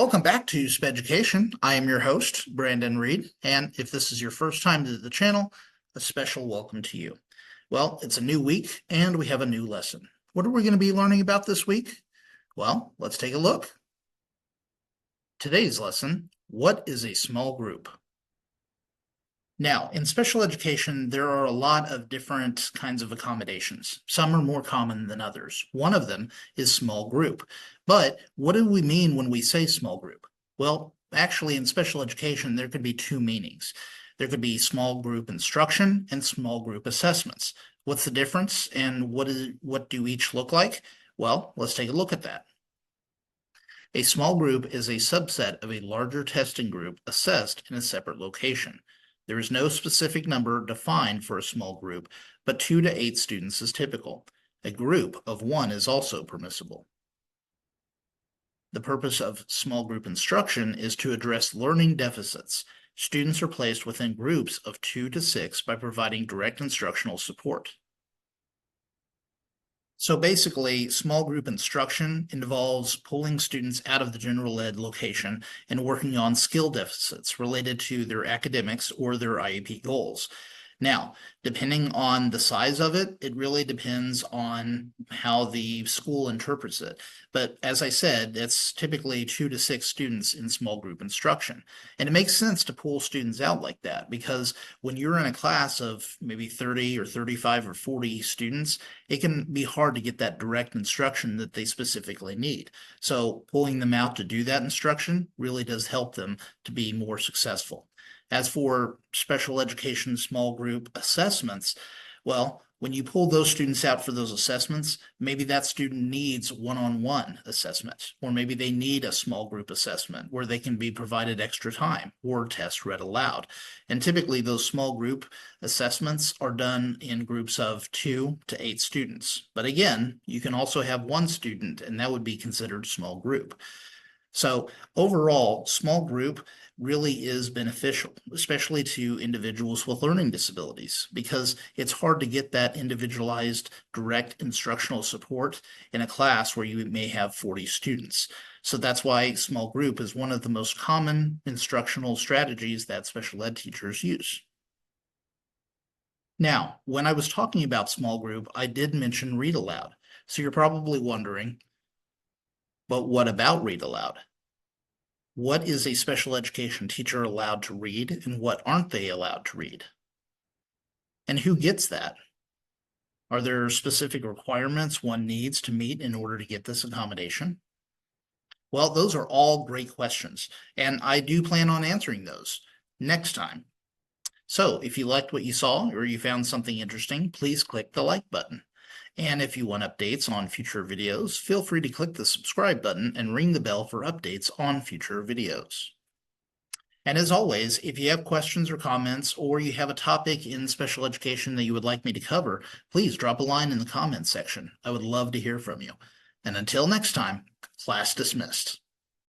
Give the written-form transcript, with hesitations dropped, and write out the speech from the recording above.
Welcome back to Speducation. I am your host, Brandon Reed, and if this is your first time to the channel, a special welcome to you. Well, it's a new week, and we have a new lesson. What are we going to be learning about this week? Well, let's take a look. Today's lesson, what is a small group? Now, in special education, there are a lot of different kinds of accommodations. Some are more common than others. One of them is small group. But what do we mean when we say small group? Well, actually, in special education, there could be two meanings. There could be small group instruction and small group assessments. What's the difference and what do each look like? Well, let's take a look at that. A small group is a subset of a larger testing group assessed in a separate location. There is no specific number defined for a small group, but 2 to 8 students is typical. A group of 1 is also permissible. The purpose of small group instruction is to address learning deficits. Students are placed within groups of 2 to 6 by providing direct instructional support. So basically, small group instruction involves pulling students out of the general ed location and working on skill deficits related to their academics or their IEP goals. Now, depending on the size of it, it really depends on how the school interprets it. But as I said, it's typically 2 to 6 students in small group instruction. And it makes sense to pull students out like that because when you're in a class of maybe 30 or 35 or 40 students, it can be hard to get that direct instruction that they specifically need. So pulling them out to do that instruction really does help them to be more successful. As for special education small group assessments, well, when you pull those students out for those assessments, maybe that student needs one-on-one assessment, or maybe they need a small group assessment where they can be provided extra time or tests read aloud. And typically those small group assessments are done in groups of 2 to 8 students. But again, you can also have 1 student, and that would be considered small group. So overall, small group really is beneficial, especially to individuals with learning disabilities, because it's hard to get that individualized direct instructional support in a class where you may have 40 students. So that's why small group is one of the most common instructional strategies that special ed teachers use. Now, when I was talking about small group, I did mention read aloud. So you're probably wondering, but what about read aloud? What is a special education teacher allowed to read and what aren't they allowed to read? And who gets that? Are there specific requirements one needs to meet in order to get this accommodation? Well, those are all great questions, and I do plan on answering those next time. So if you liked what you saw or you found something interesting, please click the like button. And if you want updates on future videos, feel free to click the subscribe button and ring the bell for updates on future videos. And as always, if you have questions or comments, or you have a topic in special education that you would like me to cover, please drop a line in the comments section. I would love to hear from you. And until next time, class dismissed.